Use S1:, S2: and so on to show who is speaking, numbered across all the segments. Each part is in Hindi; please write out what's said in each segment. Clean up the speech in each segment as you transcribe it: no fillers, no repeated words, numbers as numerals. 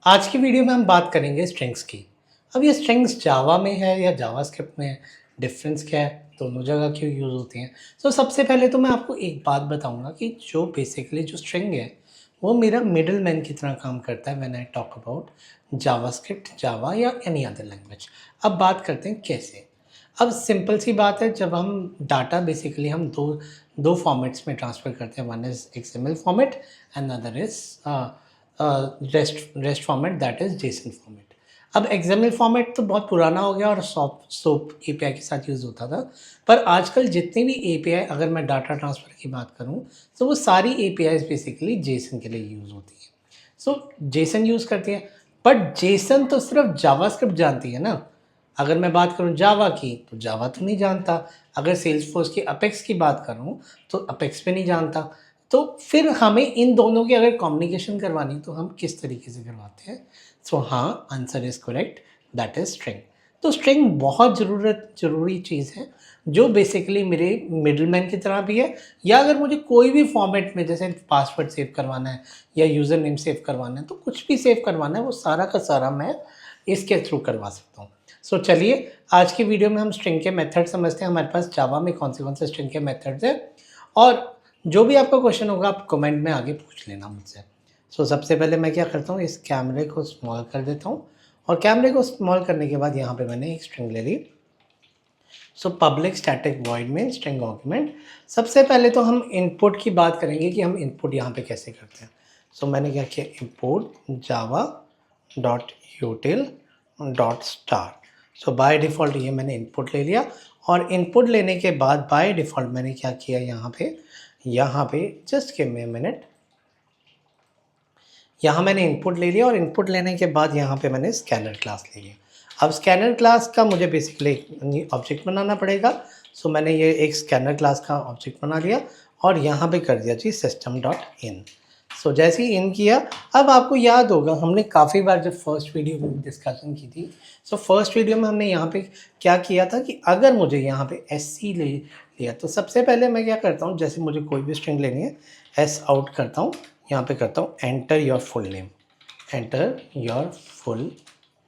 S1: आज की वीडियो में हम बात करेंगे स्ट्रिंग्स की। अब ये स्ट्रिंग्स जावा में है या जावास्क्रिप्ट में है, डिफरेंस क्या है, दोनों जगह क्यों यूज़ होती हैं। सबसे पहले तो मैं आपको एक बात बताऊंगा कि जो बेसिकली जो स्ट्रिंग है वो मेरा मिडल मैन की तरह काम करता है when I talk about JavaScript, Java या एनी अदर लैंग्वेज। अब बात करते हैं कैसे। अब सिंपल सी बात है, जब हम डाटा बेसिकली हम दो दो फॉर्मेट्स में ट्रांसफ़र करते हैं, one is XML format and other is rest format, that is JSON format. अब एक्सएमएल फॉर्मेट तो बहुत पुराना हो गया और सोप एपीआई के साथ यूज़ होता था, पर आजकल जितनी भी एपीआई, अगर मैं डाटा ट्रांसफ़र की बात करूँ तो वो सारी एपीआईज बेसिकली जेसन के लिए यूज़ होती हैं। जेसन यूज़ करती है, बट जेसन तो सिर्फ जावास्क्रिप्ट जानती है ना। अगर मैं बात करूँ जावा की तो जावा तो नहीं जानता, अगर सेल्सफोर्स की अपेक्स की बात करूँ तो अपेक्स भी नहीं जानता। तो फिर हमें इन दोनों की अगर कम्युनिकेशन करवानी तो हम किस तरीके से करवाते हैं। हाँ, answer is correct, that is string. तो स्ट्रिंग बहुत ज़रूरी चीज़ है जो बेसिकली मेरे मिडलमैन की तरह भी है, या अगर मुझे कोई भी फॉर्मेट में जैसे पासवर्ड सेव करवाना है या यूज़र नेम सेव करवाना है, तो कुछ भी सेव करवाना है वो सारा का सारा मैं इसके थ्रू करवा सकता हूँ। चलिए आज की वीडियो में हम स्ट्रिंग के मेथड समझते हैं। हमारे पास जावा में कौन से स्ट्रिंग के मेथड्स हैं, और जो भी आपका क्वेश्चन होगा आप कमेंट में आगे पूछ लेना मुझसे। सबसे पहले मैं क्या करता हूँ, इस कैमरे को स्मॉल कर देता हूँ, और कैमरे को स्मॉल करने के बाद यहाँ पे मैंने एक स्ट्रिंग ले ली। पब्लिक स्टैटिक वॉइड में स्ट्रिंग आर्गुमेंट। सबसे पहले तो हम इनपुट की बात करेंगे कि हम इनपुट यहाँ पे कैसे करते हैं। मैंने क्या किया, import Java dot यूटिल dot star. By default ये मैंने इनपुट ले लिया, और इनपुट लेने के बाद बाय डिफ़ॉल्ट मैंने क्या किया, यहाँ पे just give me a minute, यहाँ मैंने इनपुट ले लिया, और इनपुट लेने के बाद यहाँ पे मैंने स्कैनर क्लास ले लिया। अब स्कैनर क्लास का मुझे बेसिकली ऑब्जेक्ट बनाना पड़ेगा। मैंने ये एक स्कैनर क्लास का ऑब्जेक्ट बना लिया, और यहाँ पे कर दिया जी सिस्टम डॉट इन। जैसे ही इन किया, अब आपको याद होगा हमने काफ़ी बार जब फर्स्ट वीडियो में डिस्कशन की थी, फर्स्ट वीडियो में हमने यहाँ पे क्या किया था कि अगर मुझे यहाँ पे एस सी ले लिया, तो सबसे पहले मैं क्या करता हूँ, जैसे मुझे कोई भी स्ट्रिंग लेनी है, एस आउट करता हूँ, यहाँ पे करता हूँ enter your full name, enter your full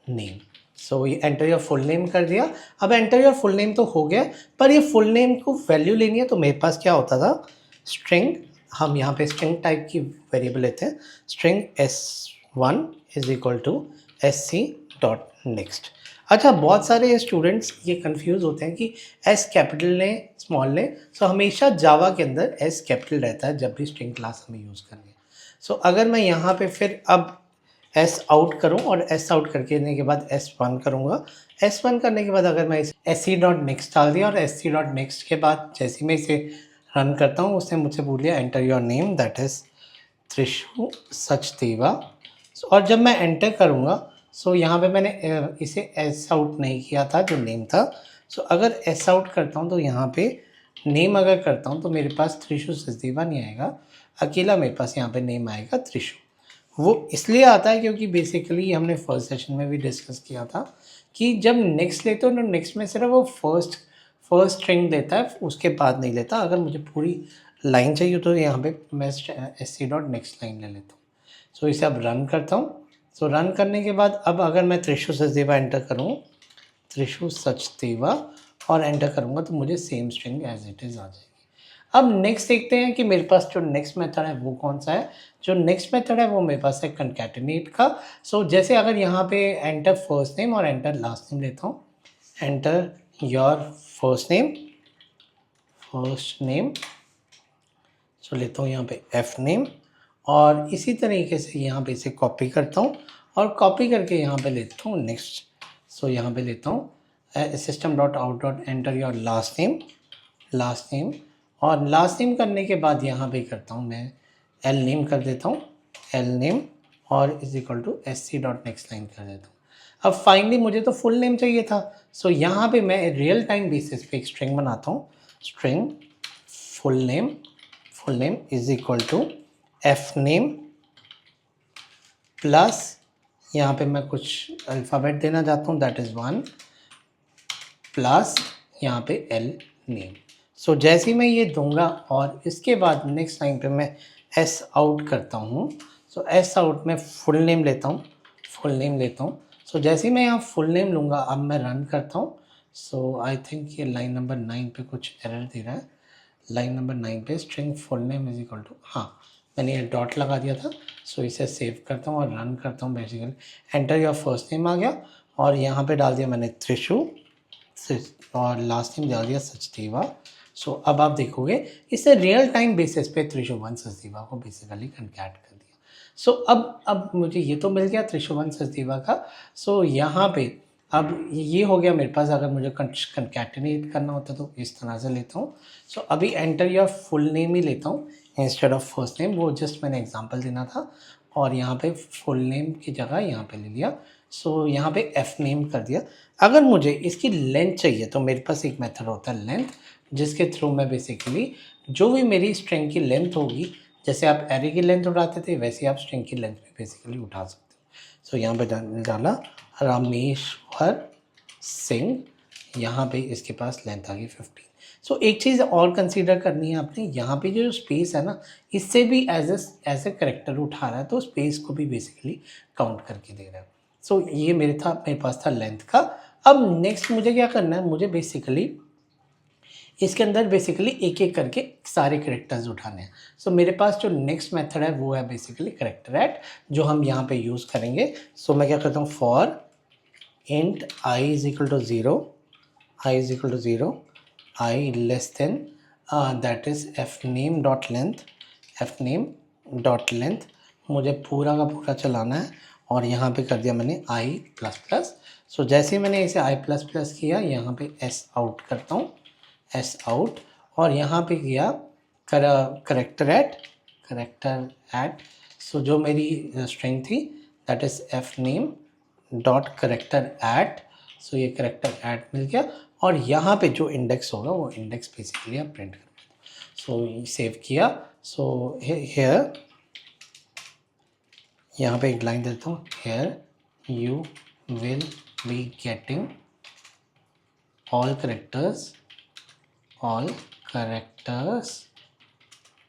S1: name. ये एंटर योर फुल नेम कर दिया। अब एंटर योर फुल नेम तो हो गया, पर ये फुल नेम को वैल्यू लेनी है, तो मेरे पास क्या होता था, स्ट्रिंग, हम यहाँ पे स्ट्रिंग टाइप की वेरिएबल लेते हैं, string s1 is equal to sc dot next. अच्छा, बहुत सारे स्टूडेंट्स ये कंफ्यूज होते हैं कि एस कैपिटल लें स्मॉल लें। हमेशा जावा के अंदर एस कैपिटल रहता है जब भी स्ट्रिंग क्लास हमें यूज़ करनी है। अगर मैं यहाँ पे फिर अब एस आउट करूँ, और एस आउट करने के बाद S1 करूँगा, S1 करने के बाद अगर मैं इसे sc डॉट नेक्स्ट डाल दिया, और sc डॉट नेक्स्ट के बाद जैसे मैं इसे रन करता हूँ, उसने मुझसे पूछ लिया enter your name, that is Trishu Sachdeva. और जब मैं एंटर करूँगा, यहाँ पे मैंने इसे एस आउट नहीं किया था जो नेम था। अगर एस आउट करता हूँ तो यहाँ पे नेम अगर करता हूँ तो मेरे पास त्रिशु सचदेवा नहीं आएगा, अकेला मेरे पास यहाँ पे नेम आएगा त्रिशु। वो इसलिए आता है क्योंकि बेसिकली हमने फर्स्ट सेशन में भी डिस्कस किया था कि जब नेक्स्ट लेते हो तो नेक्स्ट में सिर्फ वो फर्स्ट स्ट्रिंग लेता है, उसके बाद नहीं लेता। अगर मुझे पूरी लाइन चाहिए तो यहाँ पे मैं sc डॉट नेक्स्ट लाइन ले लेता हूँ। इसे अब रन करता हूँ। रन करने के बाद अब अगर मैं त्रिशु सचदेवा एंटर करूँ, त्रिशु सचदेवा, और एंटर करूँगा तो मुझे same string as it is आ जाएगी। अब नेक्स्ट देखते हैं कि मेरे पास जो नेक्स्ट मेथड है वो कौन सा है। जो नेक्स्ट मेथड है वो मेरे पास है कंकैटिनेट का। जैसे अगर यहाँ पे एंटर फर्स्ट नेम और एंटर लास्ट नेम लेता हूँ, एंटर योर फर्स्ट नेम, लेता हूँ यहाँ पे एफ नेम, और इसी तरीके से यहाँ पे इसे कॉपी करता हूँ, और कॉपी करके यहाँ पे लेता हूँ नेक्स्ट। यहाँ पे लेता हूँ system dot out dot enter your last name, और लास्ट नेम करने के बाद यहाँ पे करता हूँ मैं एल नेम कर देता हूँ, एल नेम, और is equal to sc dot next line कर देता हूँ। अब फाइनली मुझे तो फुल नेम चाहिए था, यहाँ पे मैं रियल टाइम बेसिस पे एक स्ट्रिंग बनाता हूँ, string full name is equal to F name plus, यहाँ पे मैं कुछ अल्फ़ाबेट देना चाहता हूँ, दैट इज़ 1 प्लस यहाँ पे एल नेम। जैसे ही मैं ये दूंगा, और इसके बाद नेक्स्ट लाइन पे मैं एस आउट करता हूँ। एस आउट में फुल नेम लेता हूँ, फुल नेम लेता हूँ। सो जैसे ही मैं यहाँ फुल नेम लूँगा, अब मैं रन करता हूँ। सो आई थिंक ये लाइन नंबर 9 पे कुछ एरर दे रहा है। लाइन नंबर 9 पे string full name is equal to, हाँ मैंने ये डॉट लगा दिया था। सो इसे सेव करता हूँ और रन करता हूँ। Basically enter your first name आ गया और यहाँ पे डाल दिया मैंने त्रिशु और लास्ट नेम डाल दिया सचदेवा। सो अब आप देखोगे इससे रियल टाइम बेसिस पे त्रिशुवन सचदेवा को बेसिकली कंकैट कर दिया। सो अब मुझे ये तो मिल गया त्रिशुवन सचदेवा का। सो यहाँ पे अब ये हो गया मेरे पास। अगर मुझे कंकैटिनेट करना होता तो इस तरह से लेता हूँ। सो अभी एंटर योर फुल नेम ही लेता हूँ इंस्टेड ऑफ फर्स्ट नेम, वो जस्ट मैंने एग्जांपल देना था। और यहाँ पे फुल नेम की जगह यहाँ पे ले लिया। सो यहाँ पे एफ नेम कर दिया। अगर मुझे इसकी लेंथ चाहिए तो मेरे पास एक मेथड होता है लेंथ, जिसके थ्रू मैं बेसिकली जो भी मेरी स्ट्रिंग की लेंथ होगी, जैसे आप एरे की लेंथ उठाते थे वैसे आप स्ट्रिंग की लेंथ भी बेसिकली उठा सकते हो। सो यहाँ पे डाला रामेश्वर सिंह, यहाँ पे इसके पास लेंथ आ गई 15। सो एक चीज़ और कंसीडर करनी है आपने, यहाँ पे जो स्पेस है ना, इससे भी एज ए करेक्टर उठा रहा है, तो स्पेस को भी बेसिकली काउंट करके दे रहा है। सो ये मेरे पास था लेंथ का। अब नेक्स्ट मुझे क्या करना है, मुझे बेसिकली इसके अंदर बेसिकली एक एक करके सारे करेक्टर्स उठाने हैं। सो मेरे पास जो नेक्स्ट मेथड है वो है बेसिकली करेक्टर एट, जो हम यहाँ पे यूज़ करेंगे। सो मैं क्या करता हूँ, for int I is equal to 0, I is equal to 0, I less than that is F name dot length, F name dot length मुझे पूरा का पूरा चलाना है। और यहाँ पे कर दिया मैंने आई प्लस प्लस। सो जैसे ही मैंने इसे आई प्लस प्लस किया, यहाँ पे एस आउट करता हूँ, एस आउट, और यहाँ पे किया करेक्टर एट। सो जो मेरी स्ट्रिंग थी that is f name dot character at. So ये करेक्टर एट मिल गया और यहाँ पे जो इंडेक्स होगा वो इंडेक्स बेसिकली आप प्रिंट कर। सो सेव किया। सो हेयर यहाँ पे एक लाइन देता हूँ, here you will be getting all characters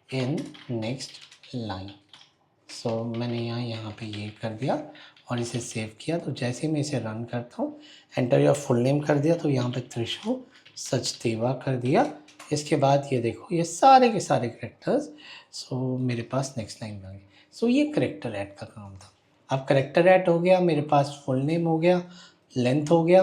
S1: in next line. So मैंने यहाँ पे ये कर दिया और इसे सेव किया। तो जैसे ही मैं इसे रन करता हूँ, एंटर योर फुल नेम कर दिया, तो यहाँ पे त्रिशु सचदेवा कर दिया। इसके बाद ये देखो ये सारे के सारे करेक्टर्स सो मेरे पास नेक्स्ट लाइन में आ गए। सो ये करेक्टर ऐड का काम था। अब करेक्टर ऐड हो गया, मेरे पास फुल नेम हो गया, लेंथ हो गया,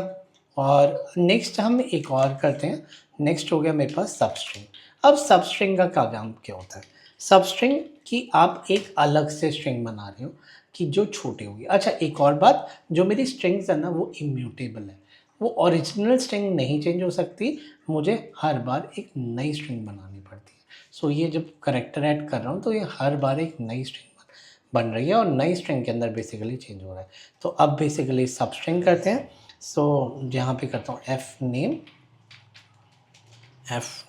S1: और नेक्स्ट हम एक और करते हैं। नेक्स्ट हो गया मेरे पास सबस्ट्रिंग। अब सबस्ट्रिंग का क्या काम क्या होता है, सबस्ट्रिंग की आप एक अलग से स्ट्रिंग बना रहे हो कि जो छोटी होगी। अच्छा एक और बात, जो मेरी स्ट्रिंग्स है ना वो इम्यूटेबल है, वो ओरिजिनल स्ट्रिंग नहीं चेंज हो सकती, मुझे हर बार एक नई स्ट्रिंग बनानी पड़ती है। सो ये जब करेक्टर ऐड कर रहा हूँ तो ये हर बार एक नई स्ट्रिंग बन रही है और नई स्ट्रिंग के अंदर बेसिकली चेंज हो रहा है। तो अब बेसिकली सबस्ट्रिंग करते हैं। सो यहाँ पे करता हूँ एफ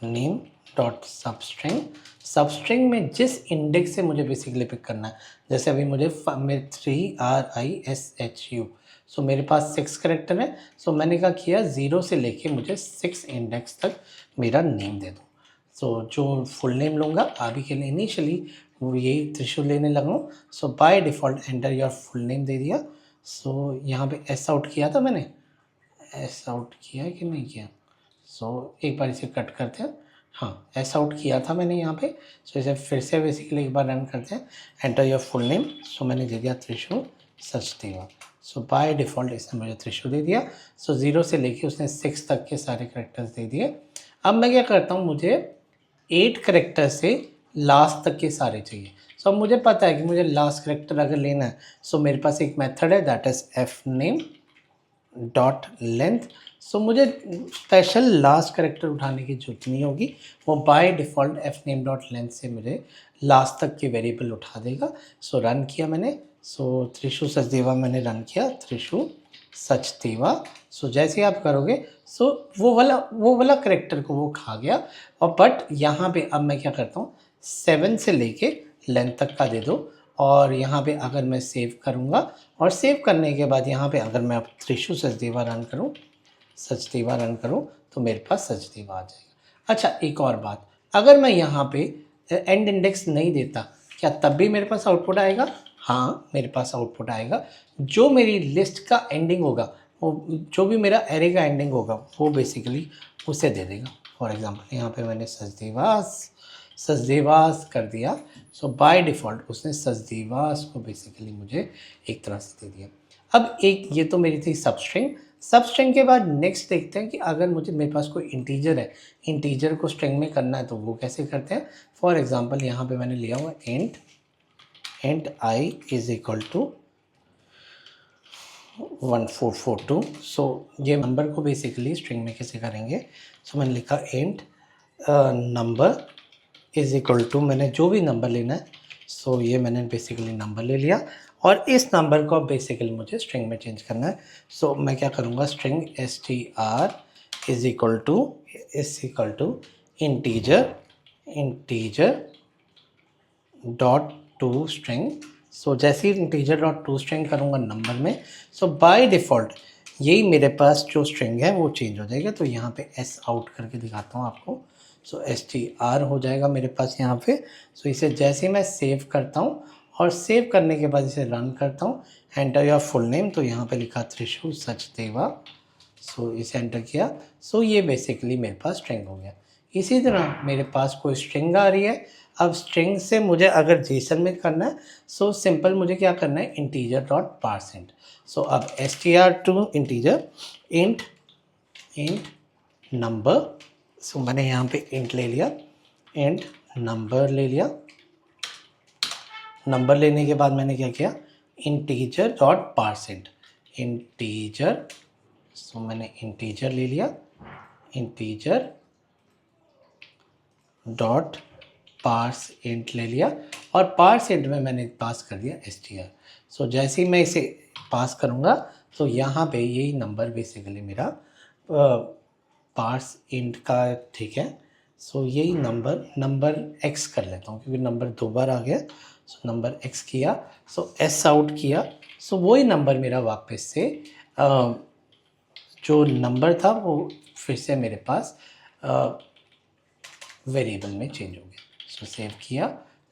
S1: नेम डॉट सबस्ट्रिंग में जिस इंडेक्स से मुझे बेसिकली पिक करना है, जैसे अभी मुझे 3RISHU, सो मेरे पास 6 करेक्टर है। सो मैंने क्या किया, 0 से लेके मुझे 6 इंडेक्स तक मेरा नेम दे दो। सो जो फुल नेम लूँगा अभी के लिए इनिशियली वो यही त्रिशूल लेने लगा हूँ। So by default enter your full name दे दिया। सो यहाँ पे एस आउट किया था मैंने, एस आउट किया कि नहीं किया। सो एक बार इसे कट करते हैं, हाँ एस आउट किया था मैंने यहाँ पे। सो इसे फिर से बेसिकली एक बार रन करते हैं, एंटर योर फुल नेम। सो मैंने दे दिया त्रिशूल सचदेवा। सो बाय डिफ़ॉल्ट इसने मुझे त्रिशूल दे दिया। सो 0 से लेके उसने 6 तक के सारे करेक्टर्स दे दिए। अब मैं क्या करता हूँ, मुझे 8 करेक्टर से लास्ट तक के सारे चाहिए। सो अब मुझे पता है कि मुझे लास्ट करेक्टर अगर लेना है, सो मेरे पास एक मेथड है that is f name dot length. So मुझे स्पेशल लास्ट करेक्टर उठाने की जरूरत नहीं होगी, वो by default F name dot length से मुझे लास्ट तक के वेरिएबल उठा देगा। सो रन किया मैंने। सो त्रिशु सचदेवा मैंने रन किया, त्रिशु सचदेवा। सो जैसे आप करोगे सो वो वाला करेक्टर को वो खा गया। और बट यहाँ पे अब मैं क्या करता हूँ, 7 से लेके लेंथ तक का दे दो। और यहाँ पे अगर मैं सेव करूँगा और सेव करने के बाद यहाँ पे अगर मैं अब त्रिशु सचदेवा रन करूँ तो मेरे पास सचदेवा आ जाएगा। अच्छा एक और बात, अगर मैं यहाँ पे एंड इंडेक्स नहीं देता क्या तब भी मेरे पास आउटपुट आएगा? हाँ मेरे पास आउटपुट आएगा। जो मेरी लिस्ट का एंडिंग होगा, वो जो भी मेरा एरे का एंडिंग होगा वो बेसिकली उसे दे देगा। फॉर एग्जांपल यहाँ पे मैंने सचदेवास कर दिया, सो बाय डिफ़ॉल्ट उसने सचदेवास को बेसिकली मुझे एक तरह से दे दिया। अब एक ये तो मेरी थी सब स्ट्रिंग के बाद नेक्स्ट देखते हैं कि अगर मेरे पास कोई इंटीजर है, इंटीजर को स्ट्रिंग में करना है तो वो कैसे करते हैं। फॉर एग्जांपल यहाँ पे मैंने लिया हुआ int i is equal to 1442। So ये नंबर को बेसिकली स्ट्रिंग में कैसे करेंगे, सो मैंने लिखा int number is equal to, मैंने जो भी नंबर लेना है, सो ये मैंने बेसिकली नंबर ले लिया और इस नंबर को बेसिकली मुझे स्ट्रिंग में चेंज करना है। सो मैं क्या करूँगा, string str is equal to integer dot to string. So जैसे ही इंटीजर डॉट टू स्ट्रिंग करूँगा नंबर में, सो बाय डिफ़ॉल्ट यही मेरे पास जो स्ट्रिंग है वो चेंज हो जाएगा। तो यहाँ पे s आउट करके दिखाता हूँ आपको। सो str हो जाएगा मेरे पास यहाँ पे। सो इसे जैसे ही मैं सेव करता हूँ और सेव करने के बाद इसे रन करता हूँ, एंटर योर फुल नेम, तो यहाँ पे लिखा त्रिशु सचदेवा। सो इसे एंटर किया, सो ये बेसिकली मेरे पास स्ट्रिंग हो गया। इसी तरह मेरे पास कोई स्ट्रिंग आ रही है, अब स्ट्रिंग से मुझे अगर जेसन में करना है, सो सिंपल मुझे क्या करना है, इंटीजर डॉट पारसेंट। सो अब str to integer int number. So मैंने यहाँ पे इंट ले लिया, इंट नंबर ले लिया। नंबर लेने के बाद मैंने क्या किया, इंटीजर डॉट पारसेंट इंटीजर। सो मैंने इंटीजर ले लिया, इंटीजर डॉट पार्स इंट ले लिया और पार्स इंट में मैंने पास कर दिया str। सो जैसे ही मैं इसे पास करूँगा तो यहाँ पे यही नंबर बेसिकली मेरा पार्स इंट का, ठीक है। सो यही नंबर x कर लेता हूँ क्योंकि नंबर दो बार आ गया। सो नंबर x किया, सो s आउट किया। सो वही नंबर मेरा वापस से जो नंबर था वो फिर से मेरे पास वेरिएबल में चेंज हो गया। सो सेव किया,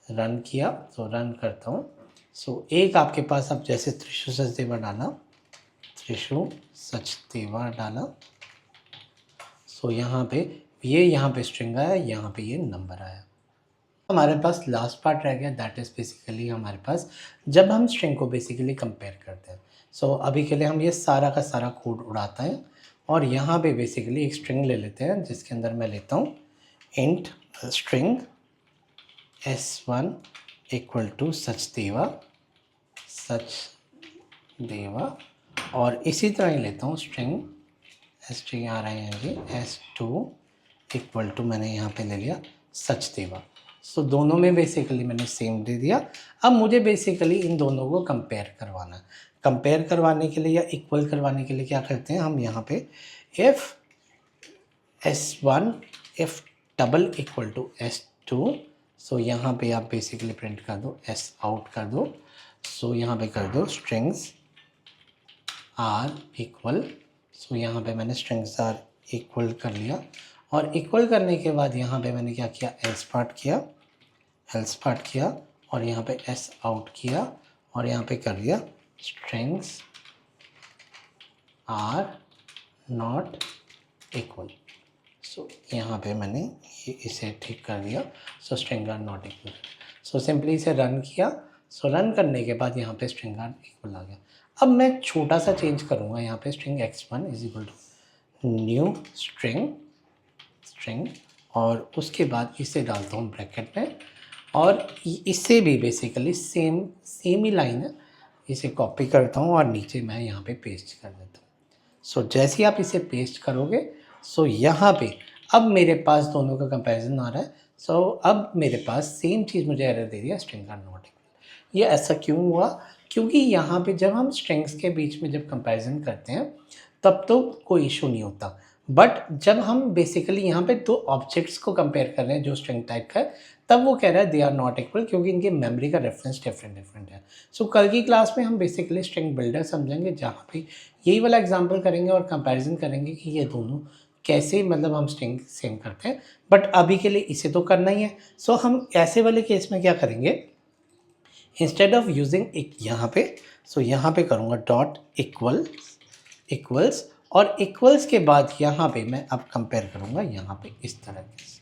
S1: रन किया, तो रन करता हूँ। सो एक आपके पास अब जैसे त्रिशु सचदेवा डाला, सो यहाँ पे स्ट्रिंग आया, यहाँ पे ये नंबर आया। हमारे पास लास्ट पार्ट रह गया, दैट इज़ बेसिकली हमारे पास जब हम स्ट्रिंग को बेसिकली कंपेयर करते हैं। सो अभी के लिए हम ये सारा का सारा कोड उड़ाते हैं और यहाँ पे बेसिकली एक स्ट्रिंग ले लेते हैं जिसके अंदर मैं लेता हूँ int string s1 equal to Sachdeva और इसी तरह ही लेता हूँ string str s2 equal to, मैंने यहाँ पे ले लिया सचदेवा। सो दोनों में बेसिकली मैंने सेम दे दिया। अब मुझे बेसिकली इन दोनों को कंपेयर करवाना है। कंपेयर करवाने के लिए या इक्वल करवाने के लिए क्या करते हैं हम, यहाँ पे if s1 if double equal to s2। So यहाँ पे आप बेसिकली प्रिंट कर दो, s आउट कर दो। सो यहाँ पे कर दो स्ट्रिंग्स आर इक्वल। सो यहाँ पे मैंने स्ट्रिंग्स आर इक्वल कर लिया और इक्वल करने के बाद यहाँ पे मैंने क्या किया, एल्स पार्ट किया और यहाँ पे s आउट किया और यहाँ पे कर दिया strings are not equal. So यहाँ पे मैंने इसे ठीक कर दिया। So string are not equal. So simply इसे रन किया। सो रन करने के बाद यहाँ पे स्ट्रिंग आर इक्वल आ गया। अब मैं छोटा सा चेंज करूँगा, यहाँ पे string x1 is equal to new string और उसके बाद इसे डालता हूँ ब्रैकेट में और इससे भी बेसिकली सेम ही लाइन है, इसे कॉपी करता हूँ और नीचे मैं यहाँ पे पेस्ट कर देता हूँ। सो जैसे ही आप इसे पेस्ट करोगे, सो यहाँ पे अब मेरे पास दोनों का कंपैरिजन आ रहा है। सो अब मेरे पास सेम चीज़ मुझे एरर दे दिया, स्ट्रिंग आर नॉट इक्वल। ये ऐसा क्यों हुआ, क्योंकि यहाँ पे जब हम स्ट्रिंग्स के बीच में जब कंपैरिजन करते हैं तब तो कोई इशू नहीं होता, बट जब हम बेसिकली यहाँ पे दो ऑब्जेक्ट्स को कंपेयर कर रहे हैं जो स्ट्रिंग टाइप का है, तब वो कह रहा है दे आर नॉट इक्वल क्योंकि इनके मेमोरी का रेफरेंस डिफरेंट है। सो कल की क्लास में हम बेसिकली स्ट्रिंग बिल्डर समझेंगे, जहाँ पे यही वाला एग्जांपल करेंगे और कंपैरिजन करेंगे कि ये दोनों कैसे मतलब हम स्ट्रिंग सेम करते हैं। बट अभी के लिए इसे तो करना ही है। सो हम ऐसे वाले केस में क्या करेंगे, इंस्टेड ऑफ यूजिंग एक यहाँ पे, सो यहाँ पे करूँगा डॉट इक्वल्स और इक्वल्स के बाद यहाँ पे मैं अब कंपेयर करूँगा यहाँ पे इस तरह से।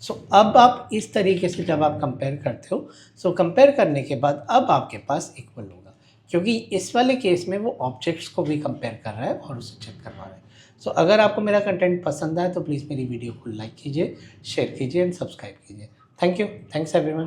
S1: सो अब आप इस तरीके से जब आप कंपेयर करते हो, सो कंपेयर करने के बाद अब आपके पास इक्वल होगा, क्योंकि इस वाले केस में वो ऑब्जेक्ट्स को भी कंपेयर कर रहा है और उसे चेक करवा रहा है। सो अगर आपको मेरा कंटेंट पसंद आए तो प्लीज़ मेरी वीडियो को लाइक कीजिए, शेयर कीजिए एंड सब्सक्राइब कीजिए। Thank you, thanks everyone.